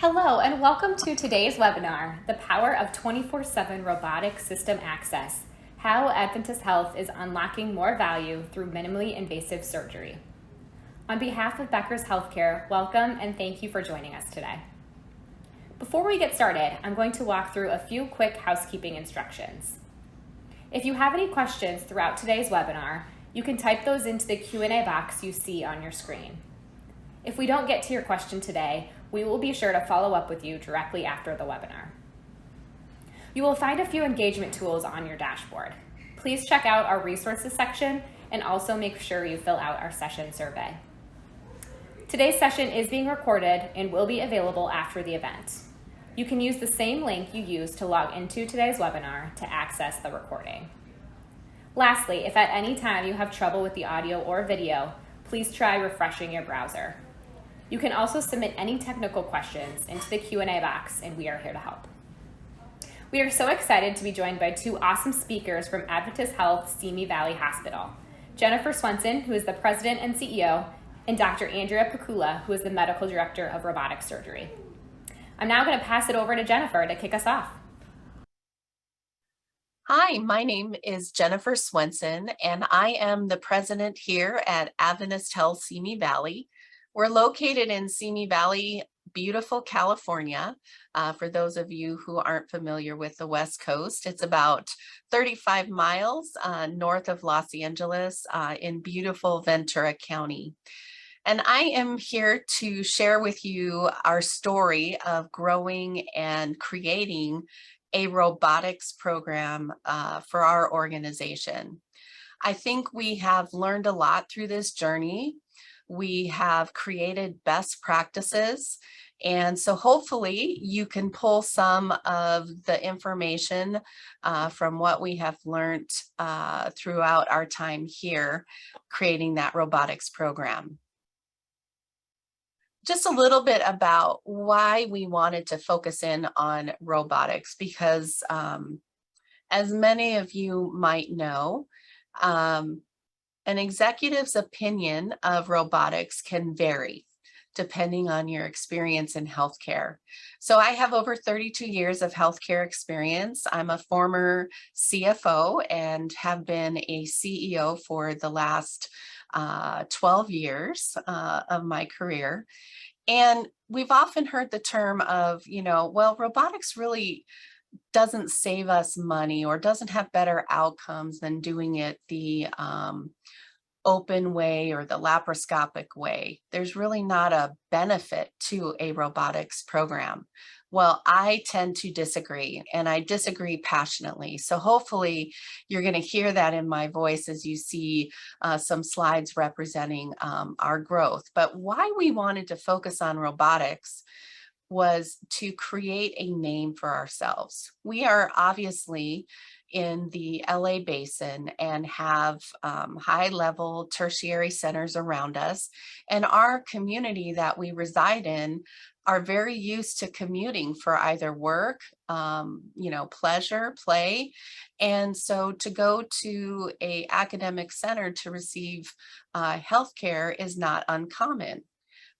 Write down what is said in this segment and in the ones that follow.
Hello and welcome to today's webinar, The Power of 24/7 Robotic System Access, How Adventist Health is Unlocking More Value Through Minimally Invasive Surgery. On behalf of Becker's Healthcare, welcome and thank you for joining us today. Before we get started, I'm going to walk through a few quick housekeeping instructions. If you have any questions throughout today's webinar, you can type those into the Q&A box you see on your screen. If we don't get to your question today, we will be sure to follow up with you directly after the webinar. You will find a few engagement tools on your dashboard. Please check out our resources section and also make sure you fill out our session survey. Today's session is being recorded and will be available after the event. You can use the same link you used to log into today's webinar to access the recording. Lastly, if at any time you have trouble with the audio or video, please try refreshing your browser. You can also submit any technical questions into the Q&A box, and we are here to help. We are so excited to be joined by two awesome speakers from Adventist Health Simi Valley Hospital, Jennifer Swenson, who is the president and CEO, and Dr. Andrea Pikula, who is the medical director of robotic surgery. I'm now going to pass it over to Jennifer to kick us off. Hi, my name is Jennifer Swenson, and I am the president here at Adventist Health Simi Valley. We're located in Simi Valley, beautiful California. For those of you who aren't familiar with the West Coast, it's about 35 miles north of Los Angeles in beautiful Ventura County. And I am here to share with you our story of growing and creating a robotics program for our organization. I think we have learned a lot through this journey. We have created best practices, and so hopefully you can pull some of the information from what we have learned throughout our time here creating that robotics program. Just a little bit about why we wanted to focus in on robotics, because as many of you might know, an executive's opinion of robotics can vary depending on your experience in healthcare. So I have over 32 years of healthcare experience. I'm a former CFO and have been a CEO for the last 12 years of my career. And we've often heard the term of, well, robotics really doesn't save us money or doesn't have better outcomes than doing it the open way or the laparoscopic way. There's really not a benefit to a robotics program. Well, I tend to disagree, and I disagree passionately. So hopefully you're going to hear that in my voice as you see some slides representing our growth. But why we wanted to focus on robotics was to create a name for ourselves. We are obviously in the LA basin and have high-level tertiary centers around us, and our community that we reside in are very used to commuting for either work, pleasure, play. And so to go to an academic center to receive healthcare is not uncommon.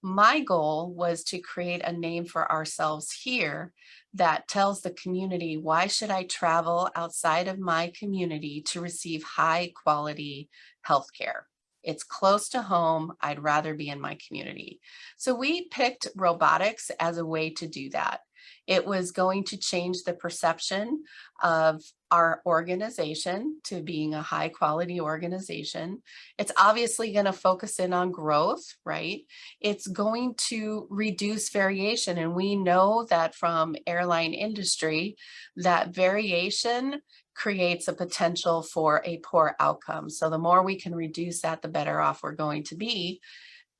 My goal was to create a name for ourselves here that tells the community, why should I travel outside of my community to receive high quality healthcare? It's close to home. I'd rather be in my community. So we picked robotics as a way to do that. It was going to change the perception of our organization to being a high quality organization. It's obviously going to focus in on growth, right? It's going to reduce variation. And we know that from airline industry, that variation creates a potential for a poor outcome. So the more we can reduce that, the better off we're going to be.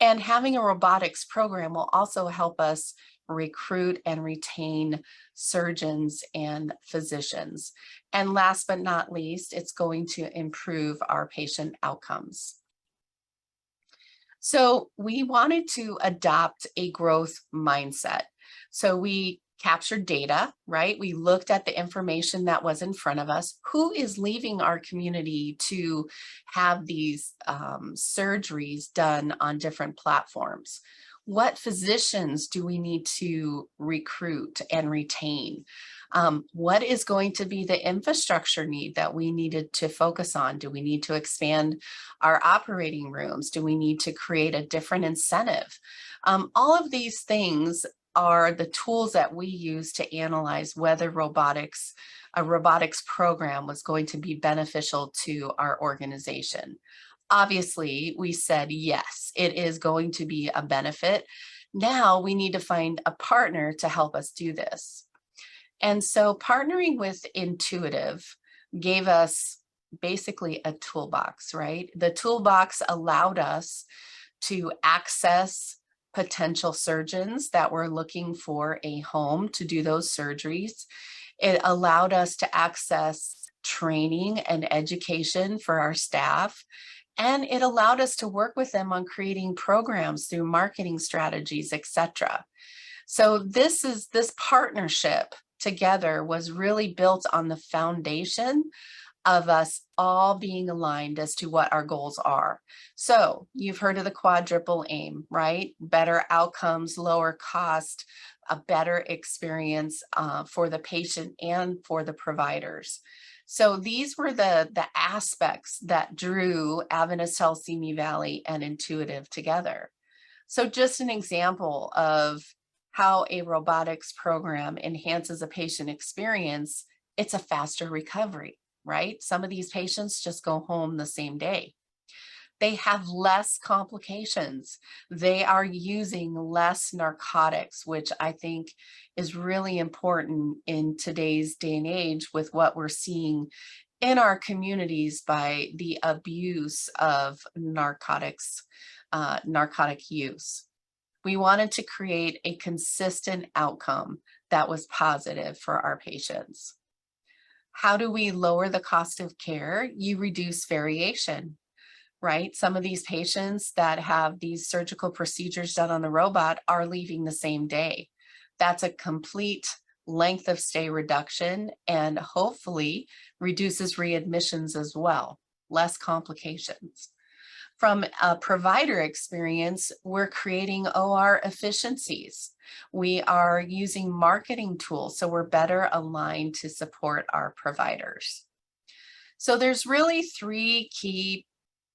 And having a robotics program will also help us recruit and retain surgeons and physicians. And last but not least, it's going to improve our patient outcomes. So we wanted to adopt a growth mindset. So we captured data, right? We looked at the information that was in front of us. Who is leaving our community to have these surgeries done on different platforms? What physicians do we need to recruit and retain? What is going to be the infrastructure need that we needed to focus on? Do we need to expand our operating rooms? Do we need to create a different incentive? All of these things are the tools that we use to analyze whether a robotics program was going to be beneficial to our organization. Obviously, we said, yes, it is going to be a benefit. Now we need to find a partner to help us do this. And so partnering with Intuitive gave us basically a toolbox, right? The toolbox allowed us to access potential surgeons that were looking for a home to do those surgeries. It allowed us to access training and education for our staff. And it allowed us to work with them on creating programs through marketing strategies, etc. So this partnership together was really built on the foundation of us all being aligned as to what our goals are. So you've heard of the quadruple aim, right? Better outcomes, lower cost, a better experience for the patient and for the providers. So these were the aspects that drew Adventist Health, Simi Valley, and Intuitive together. So just an example of how a robotics program enhances a patient experience, it's a faster recovery, right? Some of these patients just go home the same day. They have less complications. They are using less narcotics, which I think is really important in today's day and age with what we're seeing in our communities by the abuse of narcotic use. We wanted to create a consistent outcome that was positive for our patients. How do we lower the cost of care? You reduce variation, right? Some of these patients that have these surgical procedures done on the robot are leaving the same day. That's a complete length of stay reduction and hopefully reduces readmissions as well, less complications. From a provider experience, we're creating OR efficiencies. We are using marketing tools, so we're better aligned to support our providers. So there's really three key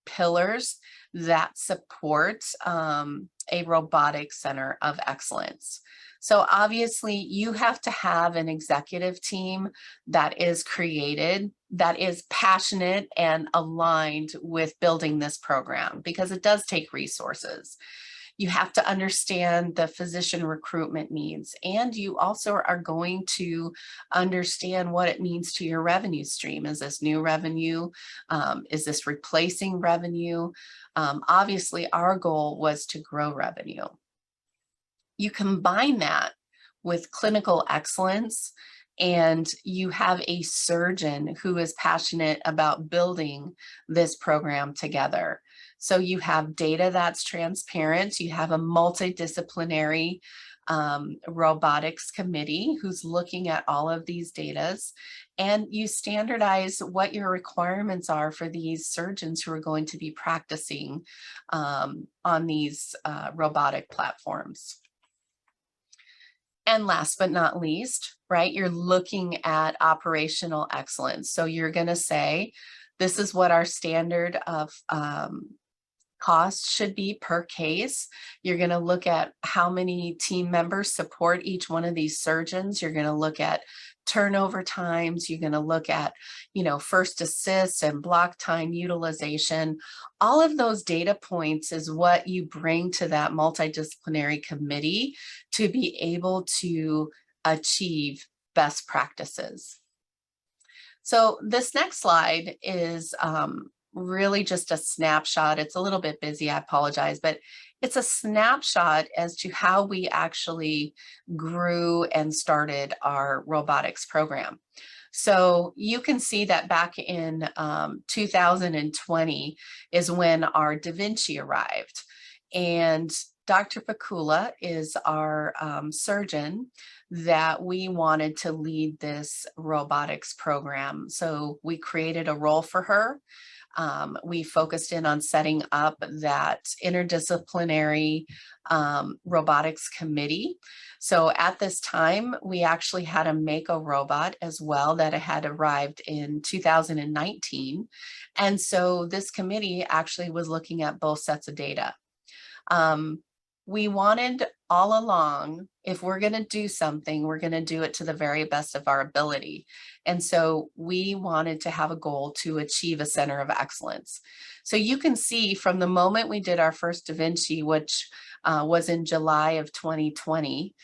pillars that support a robotic center of excellence. So obviously you have to have an executive team that is created, that is passionate and aligned with building this program, because it does take resources. You have to understand the physician recruitment needs, and you also are going to understand what it means to your revenue stream. Is this new revenue? Is this replacing revenue? Obviously, our goal was to grow revenue. You combine that with clinical excellence, and you have a surgeon who is passionate about building this program together. So you have data that's transparent. You have a multidisciplinary robotics committee who's looking at all of these data, and you standardize what your requirements are for these surgeons who are going to be practicing on these robotic platforms. And last but not least, right, you're looking at operational excellence. So you're going to say, this is what our standard of cost should be per case. You're going to look at how many team members support each one of these surgeons. You're going to look at turnover times. You're going to look at, first assist and block time utilization. All of those data points is what you bring to that multidisciplinary committee to be able to achieve best practices. So this next slide is really just a snapshot. It's a little bit busy, I apologize, but it's a snapshot as to how we actually grew and started our robotics program. So you can see that back in 2020 is when our Da Vinci arrived. And Dr. Pakula is our surgeon that we wanted to lead this robotics program. So we created a role for her. We focused in on setting up that interdisciplinary robotics committee. So at this time, we actually had a Mako robot as well that had arrived in 2019. And so this committee actually was looking at both sets of data. We wanted all along, if we're going to do something, we're going to do it to the very best of our ability. And so we wanted to have a goal to achieve a center of excellence. So you can see from the moment we did our first Da Vinci, which was in July of 2020,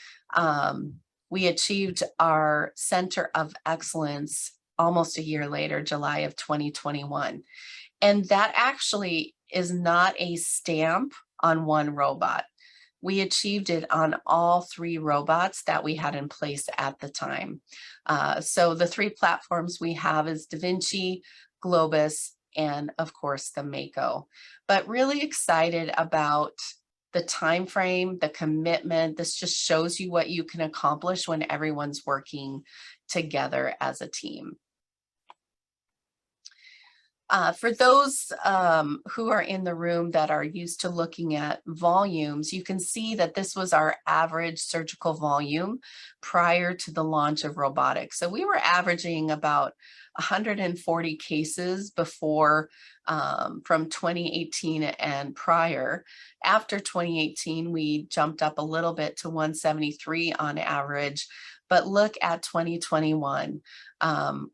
we achieved our center of excellence almost a year later, July of 2021. And that actually is not a stamp on one robot. We achieved it on all 3 robots that we had in place at the time. So the 3 platforms we have is Da Vinci, Globus, and of course the Mako. But really excited about the time frame, the commitment. This just shows you what you can accomplish when everyone's working together as a team. For those who are in the room that are used to looking at volumes, you can see that this was our average surgical volume prior to the launch of robotics. So we were averaging about 140 cases before from 2018 and prior. After 2018, we jumped up a little bit to 173 on average. But look at 2021.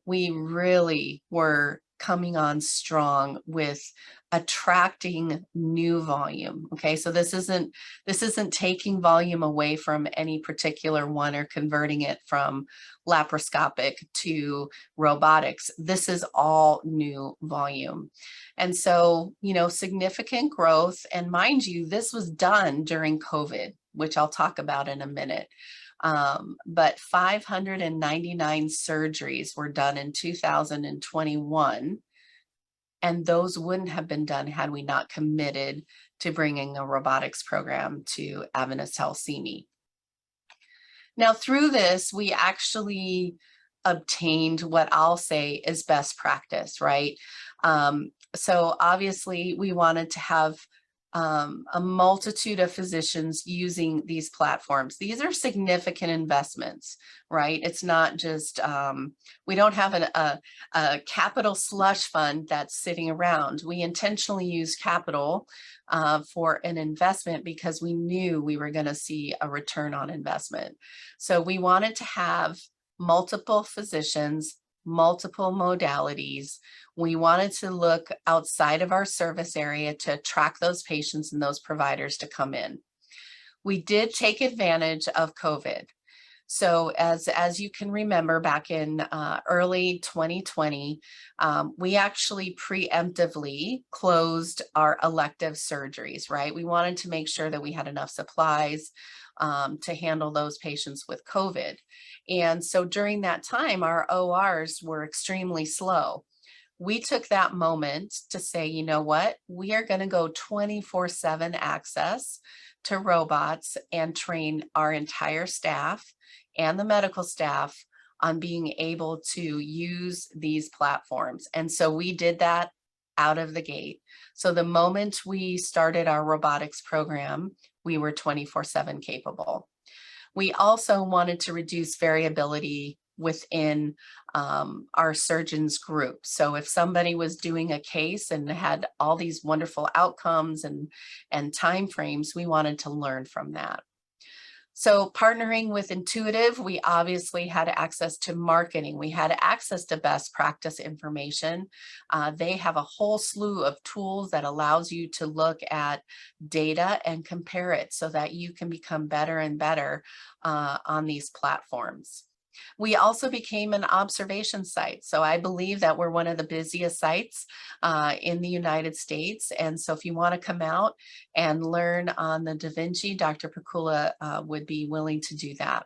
We really were coming on strong with attracting new volume. Okay, so this isn't taking volume away from any particular one or converting it from laparoscopic to robotics. This is all new volume. And so, you know, significant growth. And mind you, this was done during COVID, which I'll talk about in a minute. But 599 surgeries were done in 2021, and those wouldn't have been done had we not committed to bringing a robotics program to Adventist Health CME. Now, through this, we actually obtained what I'll say is best practice, right? So obviously, we wanted to have a multitude of physicians using these platforms. These are significant investments, right? It's not just, we don't have a capital slush fund that's sitting around. We intentionally use capital for an investment because we knew we were going to see a return on investment. So we wanted to have multiple physicians, multiple modalities. We wanted to look outside of our service area to attract those patients and those providers to come in. We did take advantage of COVID. So as you can remember, back in early 2020, we actually preemptively closed our elective surgeries, right? We wanted to make sure that we had enough supplies to handle those patients with COVID. And so during that time, our ORs were extremely slow. We took that moment to say, you know what, we are going to go 24/7 access to robots and train our entire staff and the medical staff on being able to use these platforms. And so we did that out of the gate. So the moment we started our robotics program, we were 24/7 capable. We also wanted to reduce variability within our surgeons group. So if somebody was doing a case and had all these wonderful outcomes and timeframes, we wanted to learn from that. So partnering with Intuitive, we obviously had access to marketing. We had access to best practice information. They have a whole slew of tools that allows you to look at data and compare it so that you can become better and better on these platforms. We also became an observation site. So I believe that we're one of the busiest sites in the United States. And so if you want to come out and learn on the Da Vinci, Dr. Pakula would be willing to do that.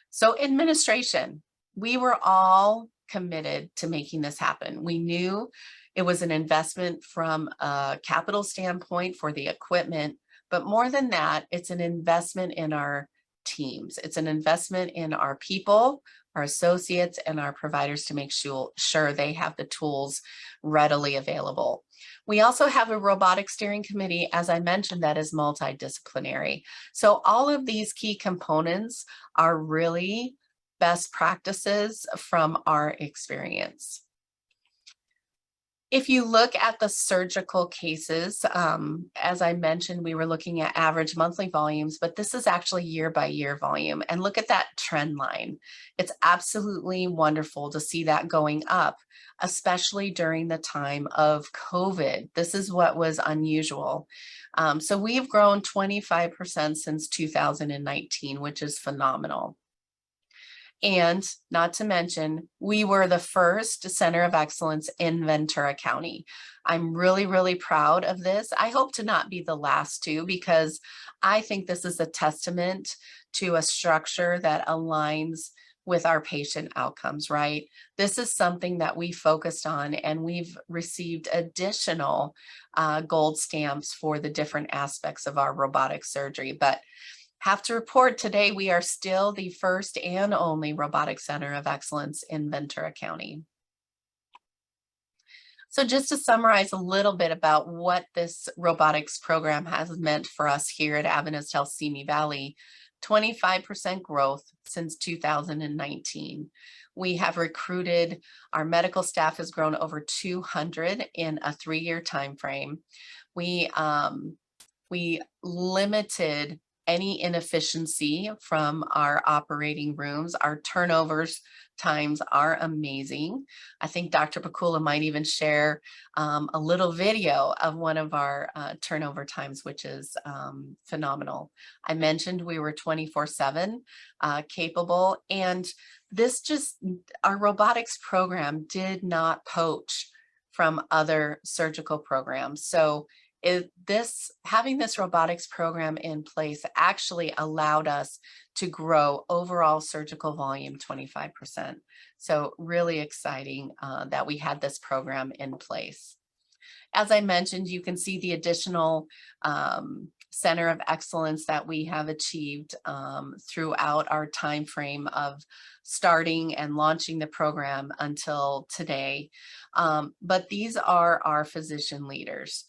So administration, we were all committed to making this happen. We knew it was an investment from a capital standpoint for the equipment, but more than that, it's an investment in our teams. It's an investment in our people, our associates, and our providers to make sure they have the tools readily available. We also have a robotic steering committee, as I mentioned, that is multidisciplinary. So all of these key components are really best practices from our experience. If you look at the surgical cases, as I mentioned, we were looking at average monthly volumes, but this is actually year by year volume. And look at that trend line. It's absolutely wonderful to see that going up, especially during the time of COVID. This is what was unusual. So we've grown 25% since 2019, which is phenomenal. And not to mention, we were the first center of excellence in Ventura County. I'm really, really proud of this. I hope to not be the last to, because I think this is a testament to a structure that aligns with our patient outcomes, right? This is something that we focused on, and we've received additional gold stamps for the different aspects of our robotic surgery. But have to report today, we are still the first and only robotic center of excellence in Ventura County. So just to summarize a little bit about what this robotics program has meant for us here at Adventist Health Simi Valley, 25% growth since 2019. We have recruited, our medical staff has grown over 200 in a 3-year time frame. We limited any inefficiency from our operating rooms. Our turnovers times are amazing. I think Dr. Pakula might even share a little video of one of our turnover times, which is phenomenal. I mentioned we were 24/7 capable, and our robotics program did not poach from other surgical programs. So having this robotics program in place actually allowed us to grow overall surgical volume 25%. So really exciting that we had this program in place. As I mentioned, you can see the additional center of excellence that we have achieved throughout our time frame of starting and launching the program until today. But these are our physician leaders.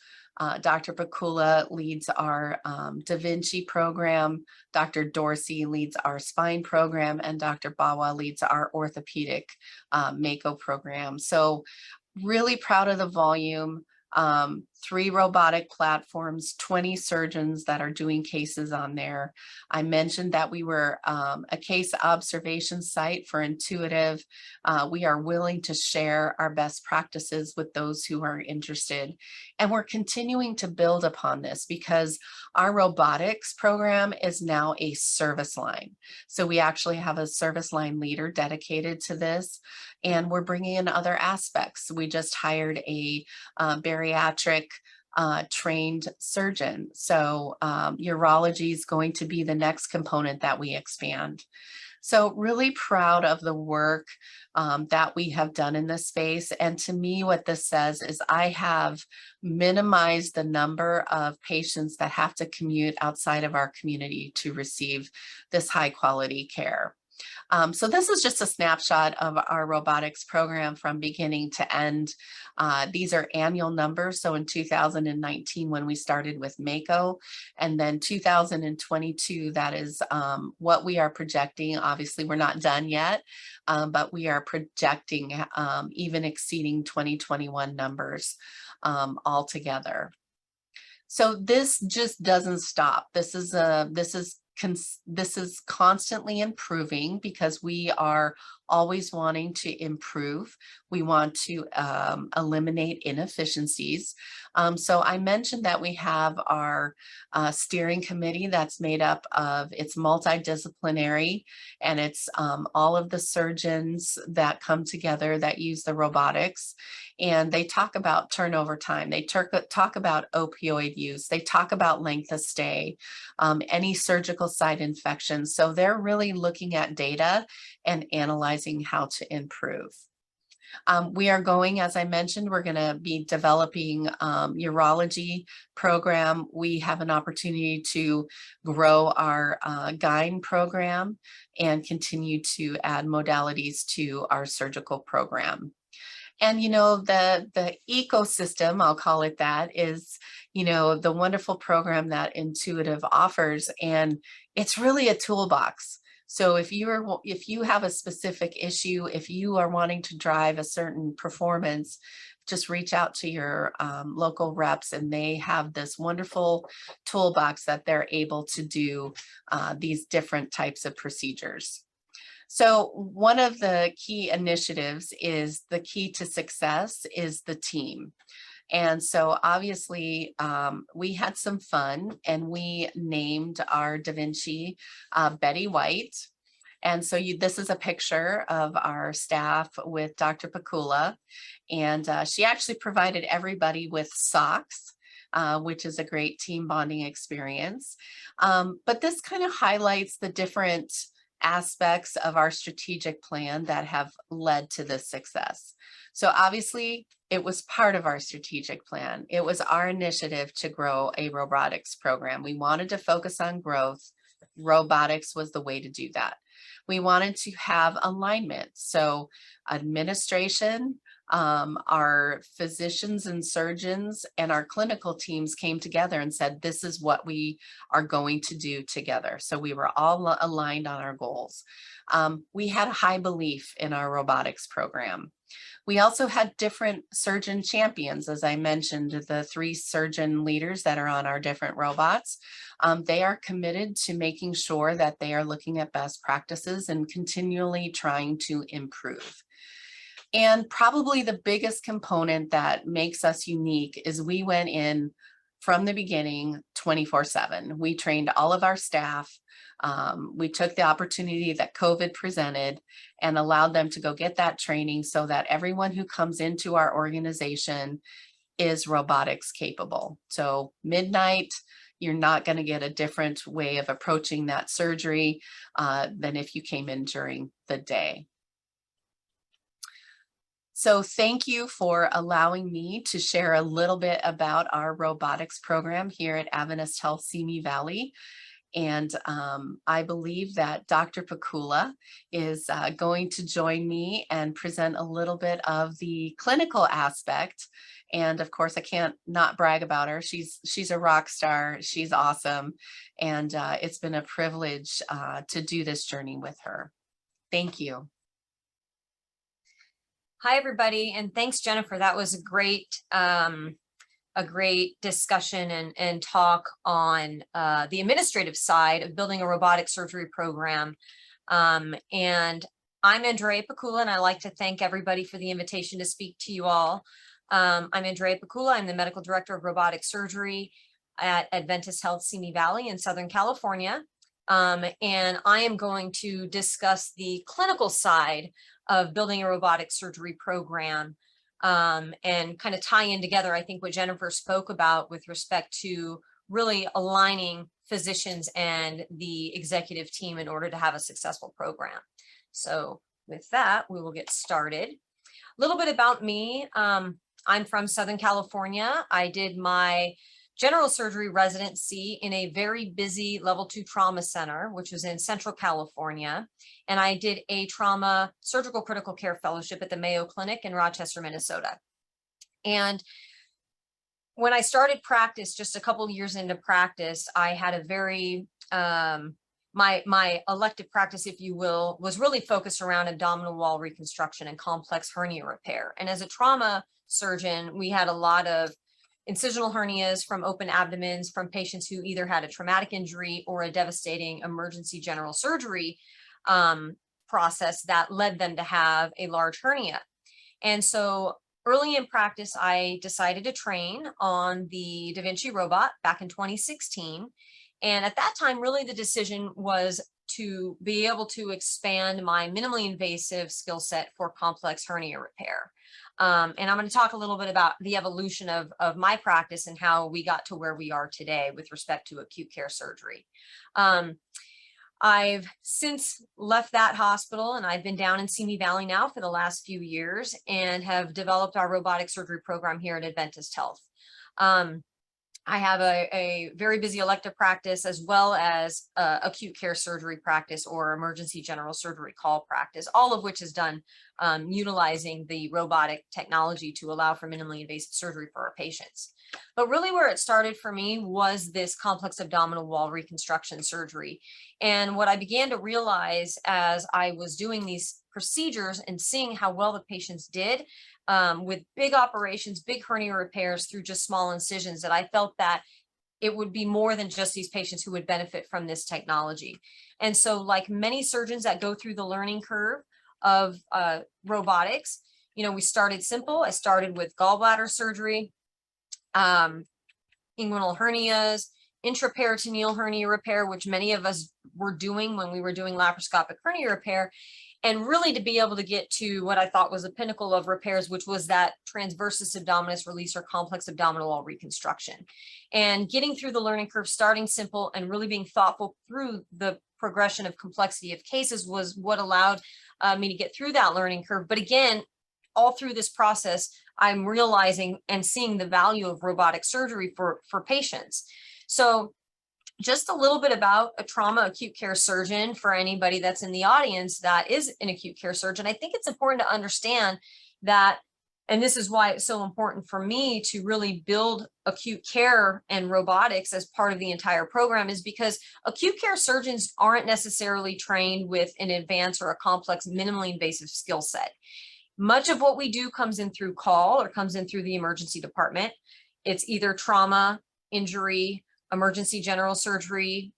Dr. Pakula leads our Da Vinci program, Dr. Dorsey leads our spine program, and Dr. Bawa leads our orthopedic Mako program. So really proud of the volume. 3 robotic platforms, 20 surgeons that are doing cases on there. I mentioned that we were a case observation site for Intuitive. We are willing to share our best practices with those who are interested. And we're continuing to build upon this because our robotics program is now a service line. So we actually have a service line leader dedicated to this, and we're bringing in other aspects. We just hired a bariatric trained surgeon. So urology is going to be the next component that we expand. So really proud of the work that we have done in this space. And to me, what this says is I have minimized the number of patients that have to commute outside of our community to receive this high quality care. So this is just a snapshot of our robotics program from beginning to end. These are annual numbers. So in 2019, when we started with Mako, and then 2022, that is what we are projecting. Obviously, we're not done yet, but we are projecting even exceeding 2021 numbers altogether. So this just doesn't stop. This is constantly improving because we are always wanting to improve. We want to eliminate inefficiencies. So I mentioned that we have our steering committee that's made up of, it's multidisciplinary, and it's all of the surgeons that come together that use the robotics, and they talk about turnover time. They talk about opioid use. They talk about length of stay, any surgical site infections. So they're really looking at data and analyzing how to improve. We are going, as I mentioned, we're going to be developing urology program. We have an opportunity to grow our GYN program and continue to add modalities to our surgical program. And, you know, the ecosystem, I'll call it that, is, you know, the wonderful program that Intuitive offers. And it's really a toolbox. So if you have a specific issue, if you are wanting to drive a certain performance, just reach out to your local reps, and they have this wonderful toolbox that they're able to do these different types of procedures. So one of the key initiatives is the key to success is the team. And so obviously we had some fun, and we named our Da Vinci Betty White. And so this is a picture of our staff with Dr. Pakula, and she actually provided everybody with socks, which is a great team bonding experience. But this kind of highlights the different aspects of our strategic plan that have led to this success. So obviously it was part of our strategic plan. It was our initiative to grow a robotics program. We wanted to focus on growth. Robotics was the way to do that. We wanted to have alignment. So administration, our physicians and surgeons and our clinical teams came together and said, this is what we are going to do together. So we were all aligned on our goals. We had a high belief in our robotics program. We also had different surgeon champions, as I mentioned, the 3 surgeon leaders that are on our different robots. They are committed to making sure that they are looking at best practices and continually trying to improve. And probably the biggest component that makes us unique is we went in from the beginning 24/7. We trained all of our staff. We took the opportunity that COVID presented and allowed them to go get that training so that everyone who comes into our organization is robotics capable. So midnight, you're not going to get a different way of approaching that surgery than if you came in during the day. So thank you for allowing me to share a little bit about our robotics program here at Adventist Health Simi Valley. And I believe that Dr. Pakula is going to join me and present a little bit of the clinical aspect. And of course, I can't not brag about her. She's a rock star. She's awesome. And it's been a privilege to do this journey with her. Thank you. Hi, everybody, and thanks, Jennifer. That was a great discussion and talk on the administrative side of building a robotic surgery program. And I'm Andrea Pakula, and I'd like to thank everybody for the invitation to speak to you all. I'm Andrea Pakula. I'm the medical director of robotic surgery at Adventist Health Simi Valley in Southern California. And I am going to discuss the clinical side of building a robotic surgery program and kind of tie in together, I think, what Jennifer spoke about with respect to really aligning physicians and the executive team in order to have a successful program. So with that, we will get started. A little bit about me. I'm from Southern California. I did my general surgery residency in a very busy level 2 trauma center, which was in Central California. And I did a trauma surgical critical care fellowship at the Mayo Clinic in Rochester, Minnesota. And when I started practice, just a couple years into practice, I had a very, my elective practice, if you will, was really focused around abdominal wall reconstruction and complex hernia repair. And as a trauma surgeon, we had a lot of incisional hernias from open abdomens from patients who either had a traumatic injury or a devastating emergency general surgery process that led them to have a large hernia. And so early in practice, I decided to train on the Da Vinci robot back in 2016. And at that time, really the decision was to be able to expand my minimally invasive skill set for complex hernia repair. And I'm going to talk a little bit about the evolution of my practice and how we got to where we are today with respect to acute care surgery. I've since left that hospital and I've been down in Simi Valley now for the last few years and have developed our robotic surgery program here at Adventist Health. I have a very busy elective practice as well as acute care surgery practice or emergency general surgery call practice, all of which is done utilizing the robotic technology to allow for minimally invasive surgery for our patients. But really where it started for me was this complex abdominal wall reconstruction surgery. And what I began to realize as I was doing these procedures and seeing how well the patients did with big operations, big hernia repairs through just small incisions, that I felt that it would be more than just these patients who would benefit from this technology. And so like many surgeons that go through the learning curve of robotics, we started simple. I started with gallbladder surgery, inguinal hernias, intraperitoneal hernia repair, which many of us were doing when we were doing laparoscopic hernia repair, and really to be able to get to what I thought was the pinnacle of repairs, which was that transversus abdominis release or complex abdominal wall reconstruction. And getting through the learning curve, starting simple and really being thoughtful through the progression of complexity of cases was what allowed me to get through that learning curve. But again, all through this process, I'm realizing and seeing the value of robotic surgery for patients. So just a little bit about a trauma acute care surgeon for anybody that's in the audience that is an acute care surgeon. I think it's important to understand that, and this is why it's so important for me to really build acute care and robotics as part of the entire program, is because acute care surgeons aren't necessarily trained with an advanced or a complex minimally invasive skill set. Much of what we do comes in through call or comes in through the emergency department. It's either trauma, injury, emergency general surgery.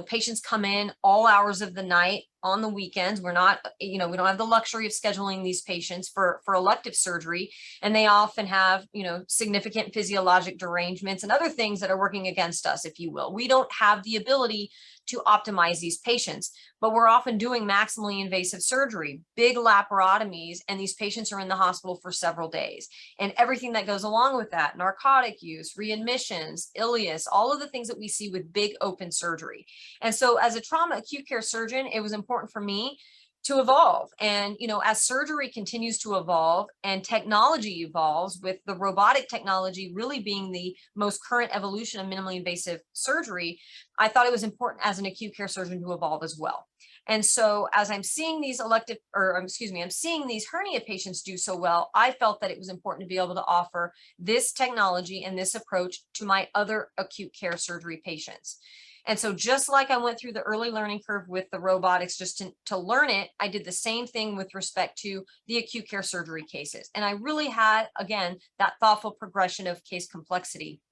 Patients come in all hours of the night on the weekends. We're not, we don't have the luxury of scheduling these patients for elective surgery. And they often have, significant physiologic derangements and other things that are working against us, if you will. We don't have the ability to optimize these patients, but we're often doing maximally invasive surgery, big laparotomies, and these patients are in the hospital for several days. And everything that goes along with that, narcotic use, readmissions, ileus, all of the things that we see with big open surgery. And so as a trauma acute care surgeon, it was important for me to evolve. And, as surgery continues to evolve and technology evolves, with the robotic technology really being the most current evolution of minimally invasive surgery, I thought it was important as an acute care surgeon to evolve as well. And so as I'm seeing these I'm seeing these hernia patients do so well, I felt that it was important to be able to offer this technology and this approach to my other acute care surgery patients. And so just like I went through the early learning curve with the robotics just to learn it, I did the same thing with respect to the acute care surgery cases. And I really had, again, that thoughtful progression of case complexity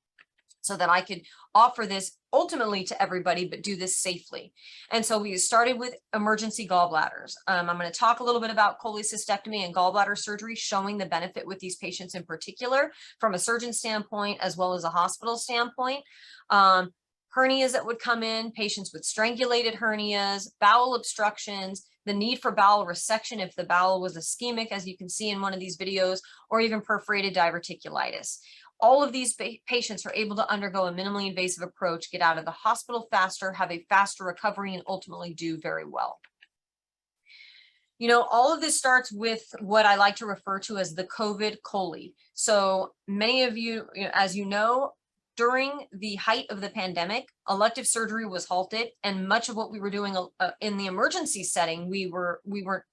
so that I could offer this ultimately to everybody, but do this safely. And so we started with emergency gallbladders. I'm going to talk a little bit about cholecystectomy and gallbladder surgery, showing the benefit with these patients in particular from a surgeon standpoint, as well as a hospital standpoint. Hernias that would come in, patients with strangulated hernias, bowel obstructions, the need for bowel resection if the bowel was ischemic, as you can see in one of these videos, or even perforated diverticulitis. All of these patients are able to undergo a minimally invasive approach, get out of the hospital faster, have a faster recovery, and ultimately do very well. All of this starts with what I like to refer to as the COVID coli. So many of you, as you know, during the height of the pandemic, elective surgery was halted, and much of what we were doing in the emergency setting, we were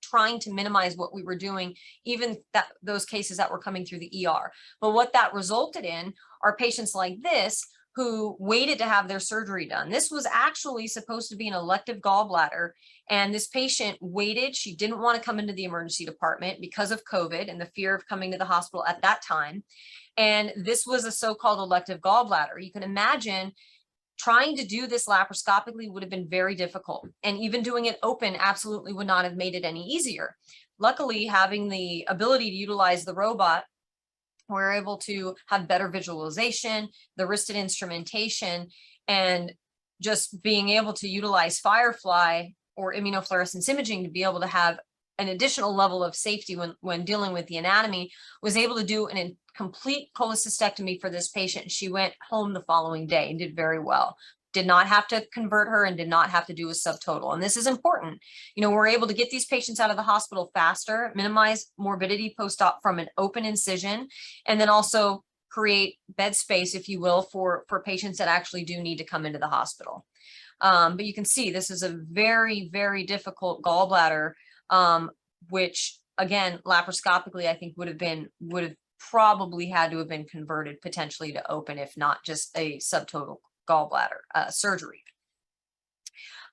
trying to minimize what we were doing, even those cases that were coming through the ER. But what that resulted in are patients like this who waited to have their surgery done. This was actually supposed to be an elective gallbladder, and this patient waited. She didn't want to come into the emergency department because of COVID and the fear of coming to the hospital at that time. And this was a so-called elective gallbladder. You can imagine trying to do this laparoscopically would have been very difficult. And even doing it open absolutely would not have made it any easier. Luckily, having the ability to utilize the robot, we're able to have better visualization, the wristed instrumentation, and just being able to utilize Firefly or immunofluorescence imaging to be able to have an additional level of safety when dealing with the anatomy, was able to do a complete cholecystectomy for this patient. She went home the following day and did very well. did not have to convert her and did not have to do a subtotal. And this is important. You know, we're able to get these patients out of the hospital faster, minimize morbidity post-op from an open incision, and then also create bed space, if you will, for patients that actually do need to come into the hospital. But you can see this is a very, very difficult gallbladder, which again, laparoscopically, I think would have probably had to have been converted potentially to open, if not just a subtotal gallbladder surgery.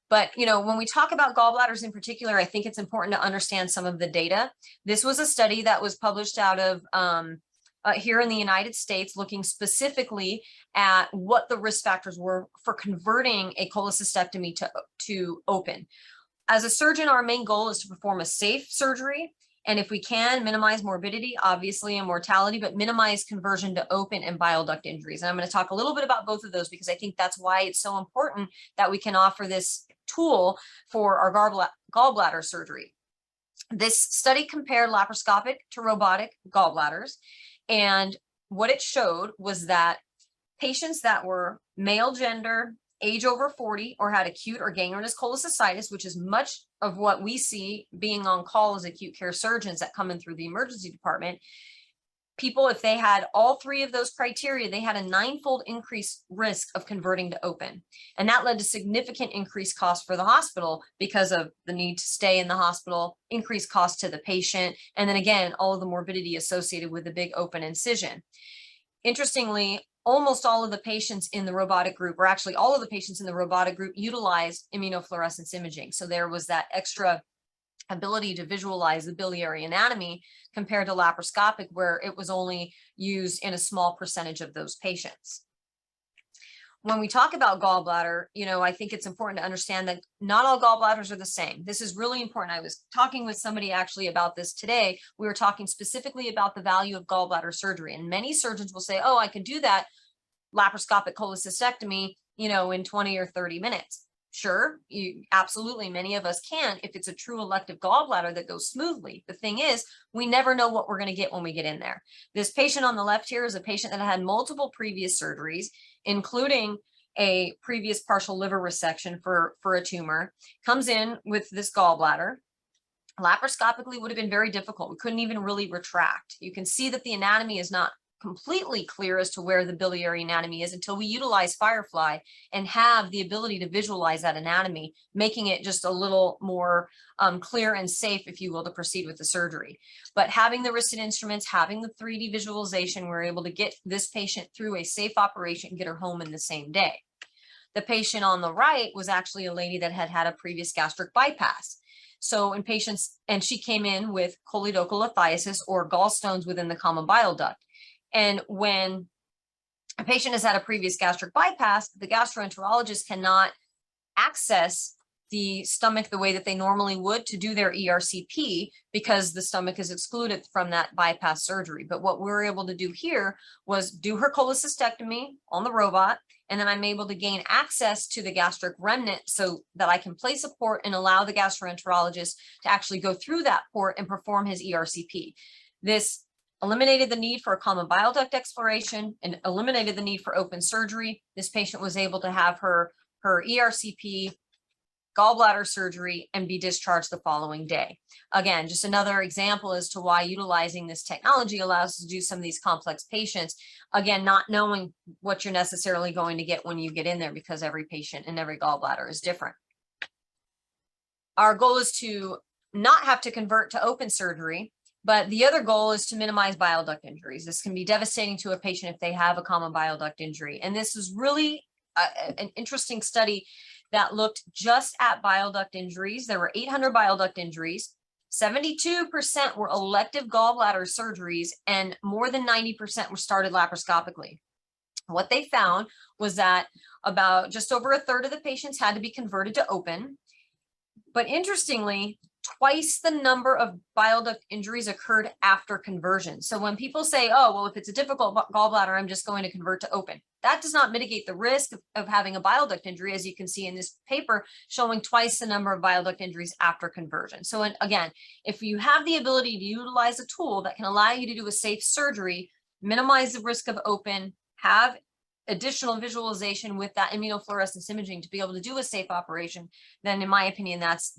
But, you know, when we talk about gallbladders in particular, I think it's important to understand some of the data. This was a study that was published out of here in the United States, looking specifically at what the risk factors were for converting a cholecystectomy to open. As a surgeon, our main goal is to perform a safe surgery, and if we can, minimize morbidity, obviously, and mortality, but minimize conversion to open and bile duct injuries. And I'm going to talk a little bit about both of those because I think that's why it's so important that we can offer this tool for our gallbladder surgery. This study compared laparoscopic to robotic gallbladders, and what it showed was that patients that were male gender, age over 40, or had acute or gangrenous cholecystitis, which is much of what we see being on call as acute care surgeons that come in through the emergency department. People, if they had all three of those criteria, they had a 9-fold increased risk of converting to open. And that led to significant increased costs for the hospital because of the need to stay in the hospital, increased cost to the patient, and then again, all of the morbidity associated with the big open incision. Interestingly, almost all of the patients in the robotic group, or actually all of the patients in the robotic group, utilized immunofluorescence imaging. So there was that extra ability to visualize the biliary anatomy compared to laparoscopic, where it was only used in a small percentage of those patients. When we talk about gallbladder, you know, I think it's important to understand that not all gallbladders are the same. This is really important. I was talking with somebody actually about this today. We were talking specifically about the value of gallbladder surgery, and many surgeons will say, oh, I can do that laparoscopic cholecystectomy, you know, in 20 or 30 minutes. Sure, absolutely, many of us can if it's a true elective gallbladder that goes smoothly. The thing is, we never know what we're going to get when we get in there. This patient on the left here is a patient that had multiple previous surgeries, including a previous partial liver resection for a tumor, comes in with this gallbladder. Laparoscopically would have been very difficult. We couldn't even really retract. You can see that the anatomy is not completely clear as to where the biliary anatomy is until we utilize Firefly and have the ability to visualize that anatomy, making it just a little more clear and safe, if you will, to proceed with the surgery. But having the wristed instruments, having the 3D visualization, we're able to get this patient through a safe operation and get her home in the same day. The patient on the right was actually a lady that had had a previous gastric bypass. So in patients, and she came in with choledochal lithiasis, or gallstones within the common bile duct. And when a patient has had a previous gastric bypass, the gastroenterologist cannot access the stomach the way that they normally would to do their ERCP because the stomach is excluded from that bypass surgery. But what we were able to do here was do her cholecystectomy on the robot, and then I'm able to gain access to the gastric remnant so that I can place a port and allow the gastroenterologist to actually go through that port and perform his ERCP. This eliminated the need for a common bile duct exploration and eliminated the need for open surgery. This patient was able to have her ERCP, gallbladder surgery, and be discharged the following day. Again, just another example as to why utilizing this technology allows us to do some of these complex patients, again, not knowing what you're necessarily going to get when you get in there, because every patient and every gallbladder is different. Our goal is to not have to convert to open surgery, but the other goal is to minimize bile duct injuries. This can be devastating to a patient if they have a common bile duct injury. And this is really an interesting study that looked just at bile duct injuries. There were 800 bile duct injuries. 72% were elective gallbladder surgeries, and more than 90% were started laparoscopically. What they found was that about just over a third of the patients had to be converted to open. But interestingly, twice the number of bile duct injuries occurred after conversion. So when people say, oh, well, if it's a difficult gallbladder, I'm just going to convert to open, that does not mitigate the risk of having a bile duct injury, as you can see in this paper showing twice the number of bile duct injuries after conversion. So again, if you have the ability to utilize a tool that can allow you to do a safe surgery, minimize the risk of open, have additional visualization with that immunofluorescence imaging to be able to do a safe operation, then in my opinion, that's,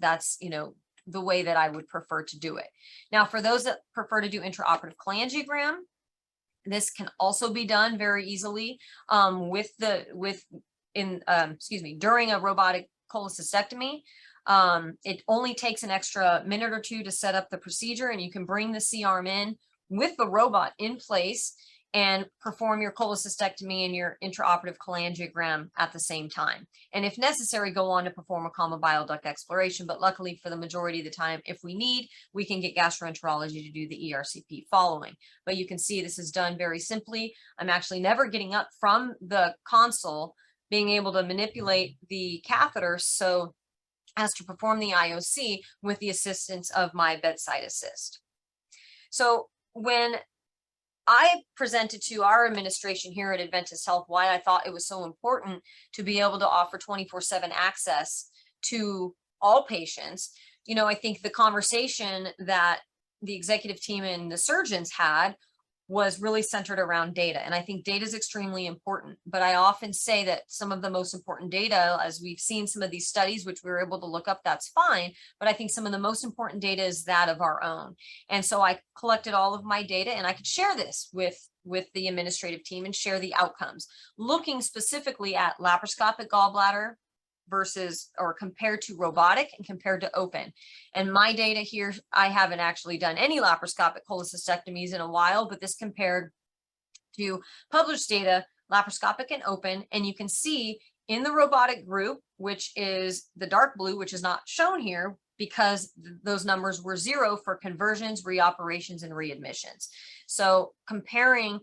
the way that I would prefer to do it. Now, for those that prefer to do intraoperative cholangiogram, this can also be done very easily during a robotic cholecystectomy. It only takes an extra minute or two to set up the procedure, and you can bring the C-arm in with the robot in place and perform your cholecystectomy and your intraoperative cholangiogram at the same time. And if necessary, go on to perform a common bile duct exploration. But luckily, for the majority of the time, if we need, we can get gastroenterology to do the ERCP following. But you can see this is done very simply. I'm actually never getting up from the console, being able to manipulate the catheter so as to perform the IOC with the assistance of my bedside assist. So when I presented to our administration here at Adventist Health why I thought it was so important to be able to offer 24/7 access to all patients, I think the conversation that the executive team and the surgeons had was really centered around data. And I think data is extremely important, but I often say that some of the most important data, as we've seen some of these studies, which we were able to look up, that's fine. But I think some of the most important data is that of our own. And so I collected all of my data, and I could share this with the administrative team and share the outcomes, looking specifically at laparoscopic gallbladder versus, or compared to robotic and compared to open. And my data here, I haven't actually done any laparoscopic cholecystectomies in a while, but this compared to published data, laparoscopic and open. And you can see in the robotic group, which is the dark blue, which is not shown here because those numbers were 0 for conversions, reoperations, and readmissions. So comparing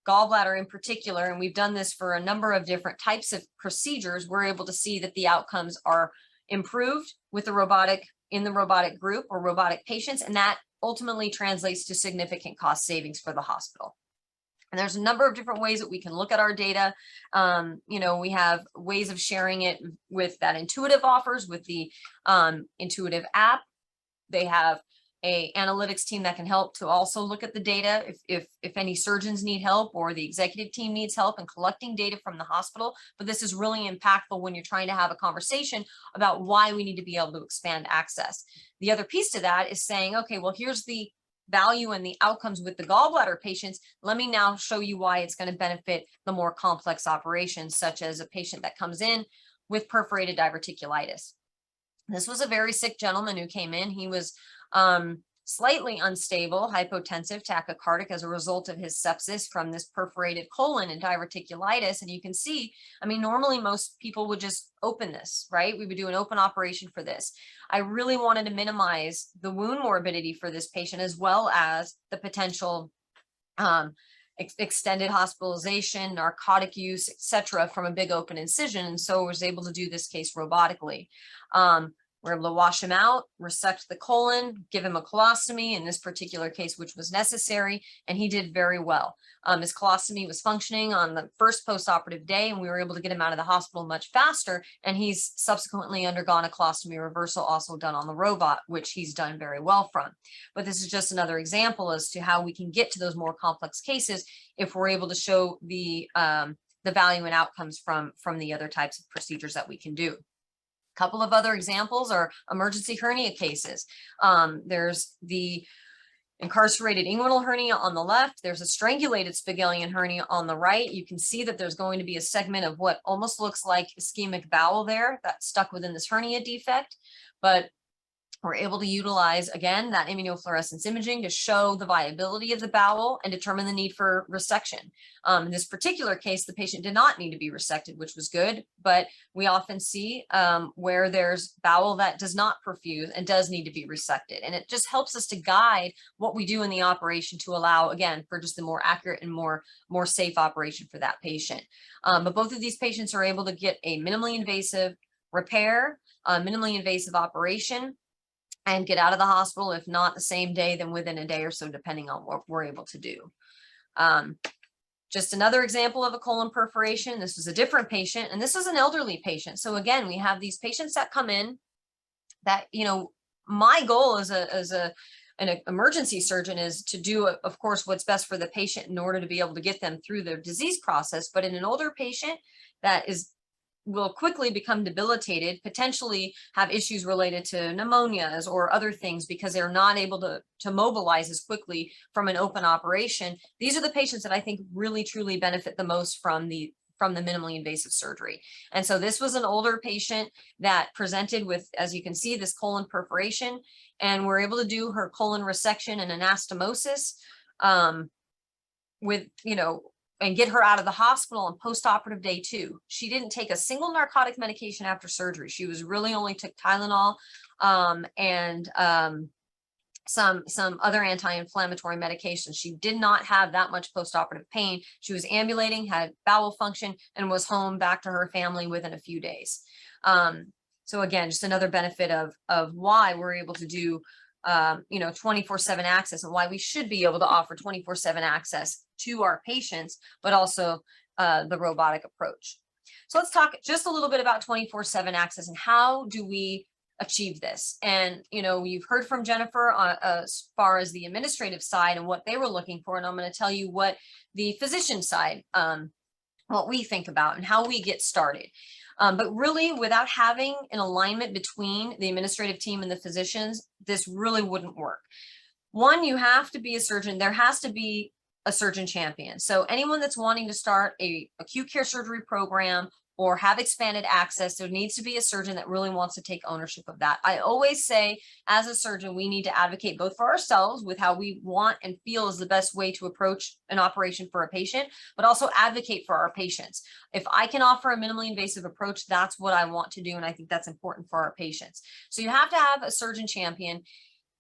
gallbladder in particular, and we've done this for a number of different types of procedures, we're able to see that the outcomes are improved with the robotic, in the robotic group or robotic patients, and that ultimately translates to significant cost savings for the hospital. And there's a number of different ways that we can look at our data. We have ways of sharing it with that Intuitive offers, with the Intuitive app. They have a analytics team that can help to also look at the data if any surgeons need help or the executive team needs help in collecting data from the hospital. But this is really impactful when you're trying to have a conversation about why we need to be able to expand access. The other piece to that is saying, okay, well, here's the value and the outcomes with the gallbladder patients. Let me now show you why it's going to benefit the more complex operations, such as a patient that comes in with perforated diverticulitis. This was a very sick gentleman who came in. He was slightly unstable, hypotensive, tachycardic as a result of his sepsis from this perforated colon and diverticulitis. And you can see, normally most people would just open this, right? We would do an open operation for this. I really wanted to minimize the wound morbidity for this patient, as well as the potential extended hospitalization, narcotic use, etc., from a big open incision. And so I was able to do this case robotically. We're able to wash him out, resect the colon, give him a colostomy in this particular case, which was necessary, and he did very well. His colostomy was functioning on the first post-operative day, and we were able to get him out of the hospital much faster, and he's subsequently undergone a colostomy reversal, also done on the robot, which he's done very well from. But this is just another example as to how we can get to those more complex cases if we're able to show the value and outcomes from the other types of procedures that we can do. Couple of other examples are emergency hernia cases. There's the incarcerated inguinal hernia on the left. There's a strangulated Spigelian hernia on the right. You can see that there's going to be a segment of what almost looks like ischemic bowel there that's stuck within this hernia defect. But we're able to utilize, again, that immunofluorescence imaging to show the viability of the bowel and determine the need for resection. In this particular case, the patient did not need to be resected, which was good, but we often see where there's bowel that does not perfuse and does need to be resected. And it just helps us to guide what we do in the operation to allow, again, for just a more accurate and more safe operation for that patient. But both of these patients are able to get a minimally invasive repair, minimally invasive operation, and get out of the hospital, if not the same day, then within a day or so, depending on what we're able to do. Just another example of a colon perforation. This was a different patient, and this is an elderly patient. So again, we have these patients that come in that, my goal as a an emergency surgeon is to do, of course, what's best for the patient in order to be able to get them through the disease process. But in an older patient that will quickly become debilitated, potentially have issues related to pneumonias or other things because they're not able to mobilize as quickly from an open operation. These are the patients that I think really truly benefit the most from the minimally invasive surgery. And so this was an older patient that presented with, as you can see, this colon perforation, and we're able to do her colon resection and anastomosis with, and get her out of the hospital on post-operative day 2. She didn't take a single narcotic medication after surgery. She was really only took Tylenol and some other anti-inflammatory medications. She did not have that much post-operative pain. She was ambulating, had bowel function, and was home back to her family within a few days. So again, just another benefit of why we're able to do 24/7 access, and why we should be able to offer 24/7 access to our patients, but also the robotic approach. So let's talk just a little bit about 24/7 access and how do we achieve this. And you've heard from Jennifer as far as the administrative side and what they were looking for, and I'm going to tell you what the physician side, what we think about and how we get started. But really, without having an alignment between the administrative team and the physicians, this really wouldn't work. One, you have to be a surgeon. There has to be a surgeon champion. So anyone that's wanting to start a acute care surgery program or have expanded access, there needs to be a surgeon that really wants to take ownership of that. I always say, as a surgeon, we need to advocate both for ourselves with how we want and feel is the best way to approach an operation for a patient, but also advocate for our patients. If I can offer a minimally invasive approach, that's what I want to do, and I think that's important for our patients. So you have to have a surgeon champion,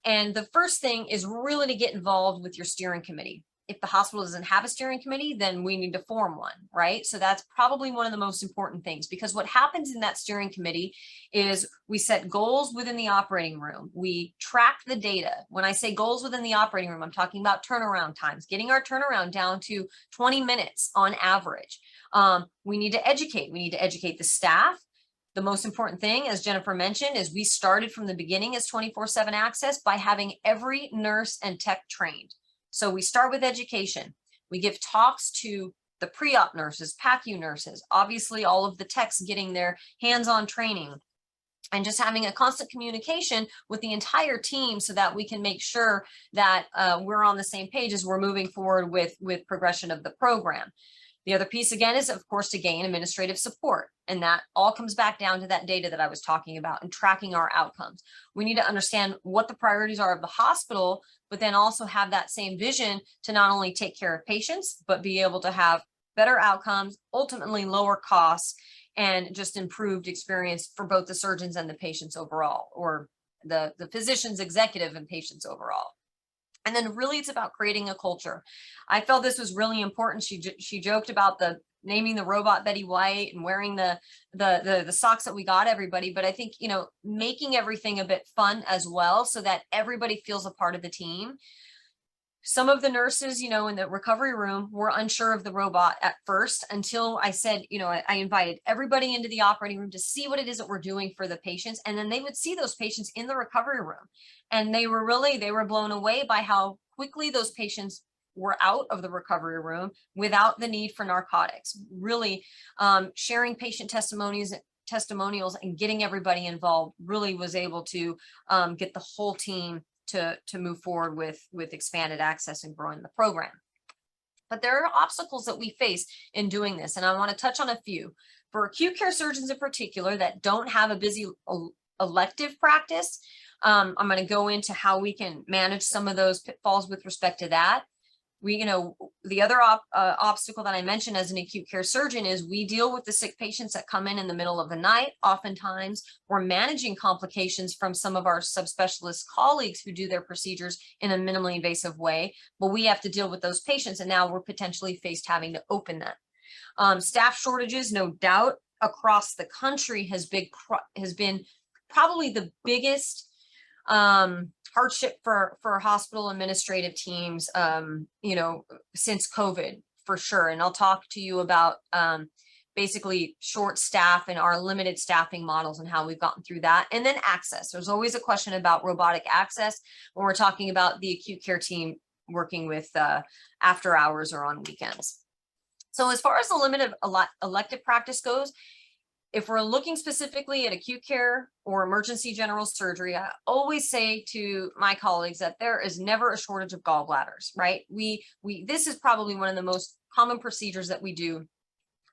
and the first thing is really to get involved with your steering committee. If the hospital doesn't have a steering committee, then we need to form one, right? So that's probably one of the most important things, because what happens in that steering committee is we set goals within the operating room. We track the data. When I say goals within the operating room, I'm talking about turnaround times, getting our turnaround down to 20 minutes on average. We need to educate. We need to educate the staff. The most important thing, as Jennifer mentioned, is we started from the beginning as 24/7 access by having every nurse and tech trained. So we start with education. We give talks to the pre-op nurses, PACU nurses, obviously all of the techs getting their hands-on training, and just having a constant communication with the entire team so that we can make sure that we're on the same page as we're moving forward with progression of the program. The other piece, again, is, of course, to gain administrative support. And that all comes back down to that data that I was talking about and tracking our outcomes. We need to understand what the priorities are of the hospital, but then also have that same vision to not only take care of patients, but be able to have better outcomes, ultimately lower costs, and just improved experience for both the surgeons and the patients overall, or the physicians, executive, and patients overall. And then really it's about creating a culture. I felt this was really important. She joked about naming the robot Betty White and wearing the socks that we got everybody. But I think, making everything a bit fun as well, so that everybody feels a part of the team. Some of the nurses, in the recovery room were unsure of the robot at first, until I said, I invited everybody into the operating room to see what it is that we're doing for the patients. And then they would see those patients in the recovery room. And they were blown away by how quickly those patients were out of the recovery room without the need for narcotics. Really sharing patient testimonials and getting everybody involved really was able to get the whole team to move forward with expanded access and growing the program. But there are obstacles that we face in doing this, and I want to touch on a few. For acute care surgeons in particular that don't have a busy elective practice, I'm going to go into how we can manage some of those pitfalls with respect to that. The other obstacle that I mentioned as an acute care surgeon is we deal with the sick patients that come in the middle of the night. Oftentimes we're managing complications from some of our subspecialist colleagues who do their procedures in a minimally invasive way, but we have to deal with those patients, and now we're potentially faced having to open them. Staff shortages, no doubt, across the country has been probably the biggest hardship for hospital administrative teams, since COVID, for sure. And I'll talk to you about basically short staff and our limited staffing models and how we've gotten through that. And then access. There's always a question about robotic access when we're talking about the acute care team working with after hours or on weekends. So as far as the limited elective practice goes, if we're looking specifically at acute care or emergency general surgery, I always say to my colleagues that there is never a shortage of gallbladders, right? This is probably one of the most common procedures that we do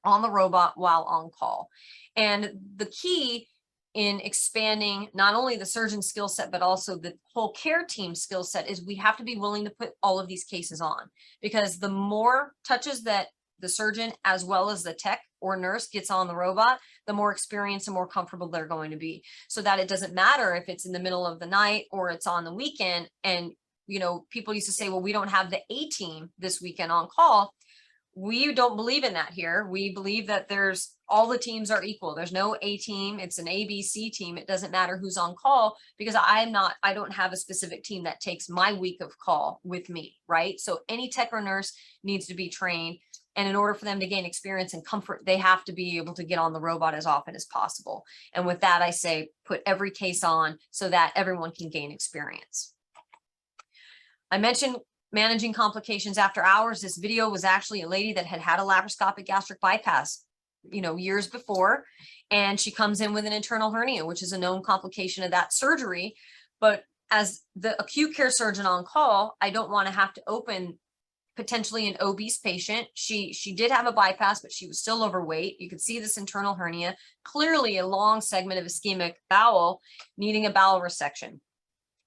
on the robot while on call. And the key in expanding not only the surgeon skill set, but also the whole care team skill set is we have to be willing to put all of these cases on, because the more touches that the surgeon as well as the tech or nurse gets on the robot, the more experienced and more comfortable they're going to be, so that it doesn't matter if it's in the middle of the night or it's on the weekend. And, you know, people used to say, well, we don't have the A team this weekend on call. We don't believe in that here. We believe that all the teams are equal. There's no A team. It's an ABC team. It doesn't matter who's on call, because I don't have a specific team that takes my week of call with me, right? So any tech or nurse needs to be trained. And in order for them to gain experience and comfort, they have to be able to get on the robot as often as possible. And with that, I say, put every case on so that everyone can gain experience. I mentioned managing complications after hours. This video was actually a lady that had a laparoscopic gastric bypass, years before. And she comes in with an internal hernia, which is a known complication of that surgery. But as the acute care surgeon on call, I don't want to have to open potentially an obese patient. She did have a bypass, but she was still overweight. You could see this internal hernia, clearly a long segment of ischemic bowel needing a bowel resection.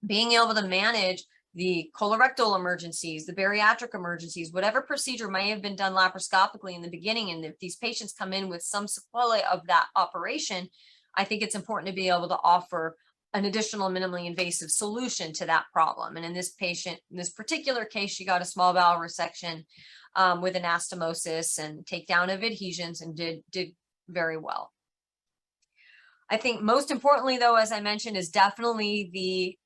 Being able to manage the colorectal emergencies, the bariatric emergencies, whatever procedure may have been done laparoscopically in the beginning, and if these patients come in with some sequelae of that operation, I think it's important to be able to offer an additional minimally invasive solution to that problem. And in this patient, in this particular case, she got a small bowel resection with anastomosis and takedown of adhesions, and did very well. I think most importantly, though, as I mentioned, is definitely the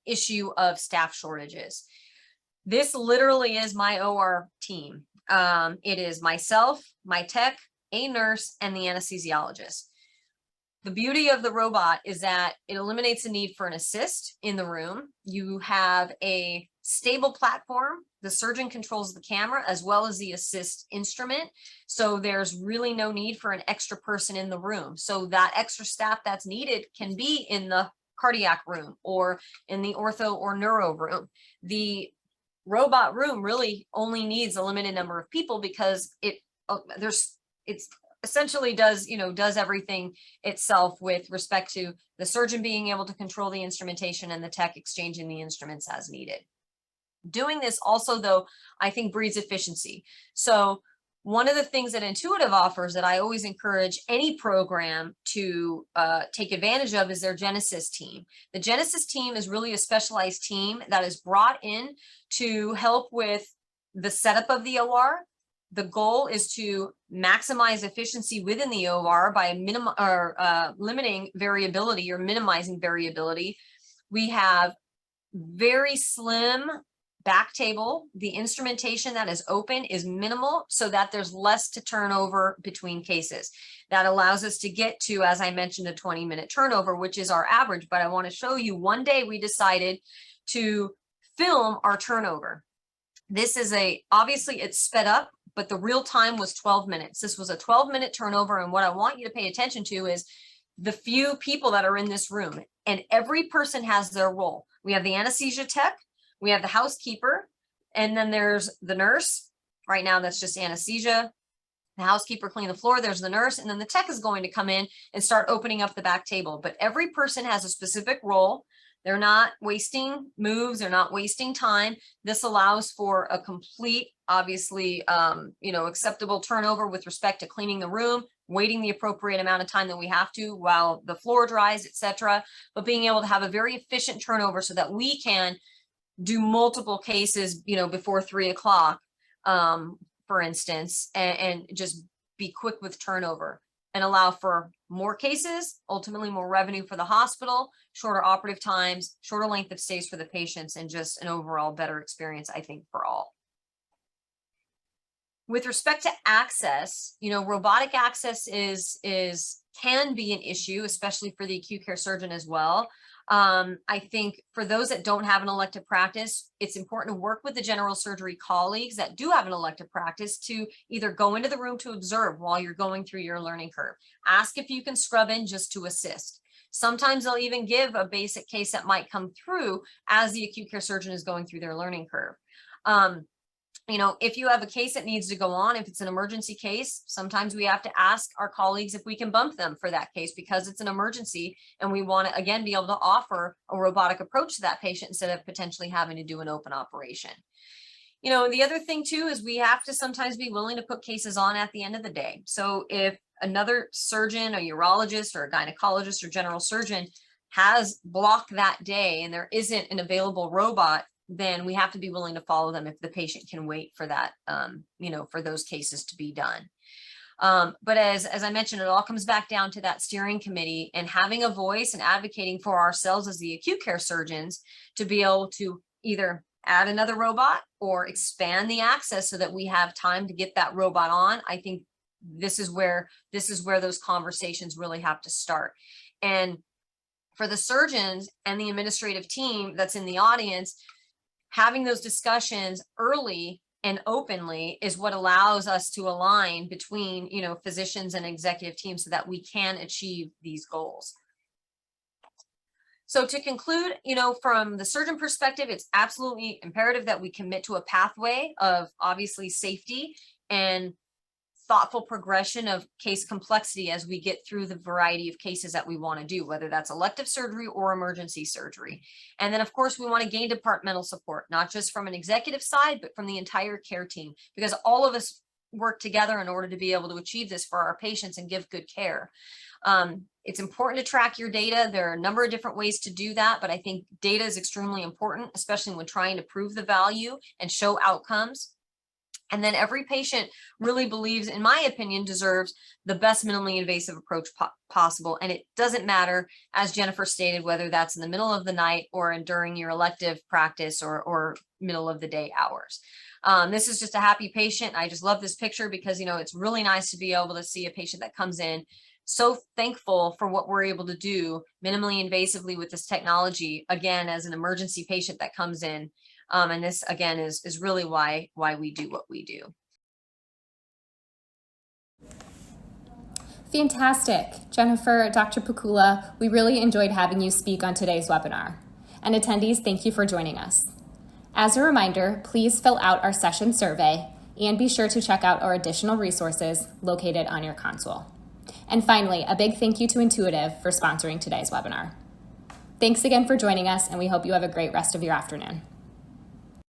issue of staff shortages. This literally is my OR team. It is myself, my tech, a nurse, and the anesthesiologist. The beauty of the robot is that it eliminates the need for an assist in the room. You have a stable platform. The surgeon controls the camera as well as the assist instrument. So there's really no need for an extra person in the room. So that extra staff that's needed can be in the cardiac room or in the ortho or neuro room. The robot room really only needs a limited number of people, because it's essentially does everything itself with respect to the surgeon being able to control the instrumentation and the tech exchanging the instruments as needed. Doing this also, though, I think breeds efficiency. So one of the things that Intuitive offers that I always encourage any program to take advantage of is their Genesis team. The Genesis team is really a specialized team that is brought in to help with the setup of the OR. The goal is to maximize efficiency within the OR by limiting variability or minimizing variability. We have very slim back table. The instrumentation that is open is minimal, so that there's less to turn over between cases. That allows us to get to, as I mentioned, a 20-minute turnover, which is our average. But I want to show you, one day we decided to film our turnover. This is obviously it's sped up, but the real time was 12 minutes. This was a 12-minute turnover. And what I want you to pay attention to is the few people that are in this room, and every person has their role. We have the anesthesia tech, we have the housekeeper, and then there's the nurse. Right now, that's just anesthesia. The housekeeper clean the floor, there's the nurse, and then the tech is going to come in and start opening up the back table. But every person has a specific role. They're not wasting moves. They're not wasting time. This allows for a complete, obviously, acceptable turnover with respect to cleaning the room, waiting the appropriate amount of time that we have to while the floor dries, etc. But being able to have a very efficient turnover so that we can do multiple cases, before 3 o'clock, for instance, and just be quick with turnover and allow for more cases, ultimately more revenue for the hospital, shorter operative times, shorter length of stays for the patients, and just an overall better experience, I think, for all. with respect to access, robotic access can be an issue, especially for the acute care surgeon as well. I think for those that don't have an elective practice, it's important to work with the general surgery colleagues that do have an elective practice to either go into the room to observe while you're going through your learning curve. Ask if you can scrub in just to assist. Sometimes they'll even give a basic case that might come through as the acute care surgeon is going through their learning curve. If you have a case that needs to go on, if it's an emergency case, sometimes we have to ask our colleagues if we can bump them for that case because it's an emergency and we want to, again, be able to offer a robotic approach to that patient instead of potentially having to do an open operation. The other thing too is we have to sometimes be willing to put cases on at the end of the day. So if another surgeon, a urologist or a gynecologist or general surgeon has blocked that day and there isn't an available robot, then we have to be willing to follow them if the patient can wait for that, for those cases to be done. But as I mentioned, it all comes back down to that steering committee and having a voice and advocating for ourselves as the acute care surgeons to be able to either add another robot or expand the access so that we have time to get that robot on. I think this is where those conversations really have to start. And for the surgeons and the administrative team that's in the audience, having those discussions early and openly is what allows us to align between, physicians and executive teams so that we can achieve these goals. So to conclude, from the surgeon perspective, it's absolutely imperative that we commit to a pathway of obviously safety and thoughtful progression of case complexity as we get through the variety of cases that we want to do, whether that's elective surgery or emergency surgery. And then, of course, we want to gain departmental support, not just from an executive side, but from the entire care team, because all of us work together in order to be able to achieve this for our patients and give good care. It's important to track your data. There are a number of different ways to do that, but I think data is extremely important, especially when trying to prove the value and show outcomes. And then every patient really believes, in my opinion, deserves the best minimally invasive approach possible. And it doesn't matter, as Jennifer stated, whether that's in the middle of the night or during your elective practice or middle of the day hours. This is just a happy patient. I just love this picture because, it's really nice to be able to see a patient that comes in so thankful for what we're able to do minimally invasively with this technology, again, as an emergency patient that comes in. And this, again, is really why we do what we do. Fantastic. Jennifer, Dr. Pakula, we really enjoyed having you speak on today's webinar. And attendees, thank you for joining us. As a reminder, please fill out our session survey and be sure to check out our additional resources located on your console. And finally, a big thank you to Intuitive for sponsoring today's webinar. Thanks again for joining us, and we hope you have a great rest of your afternoon.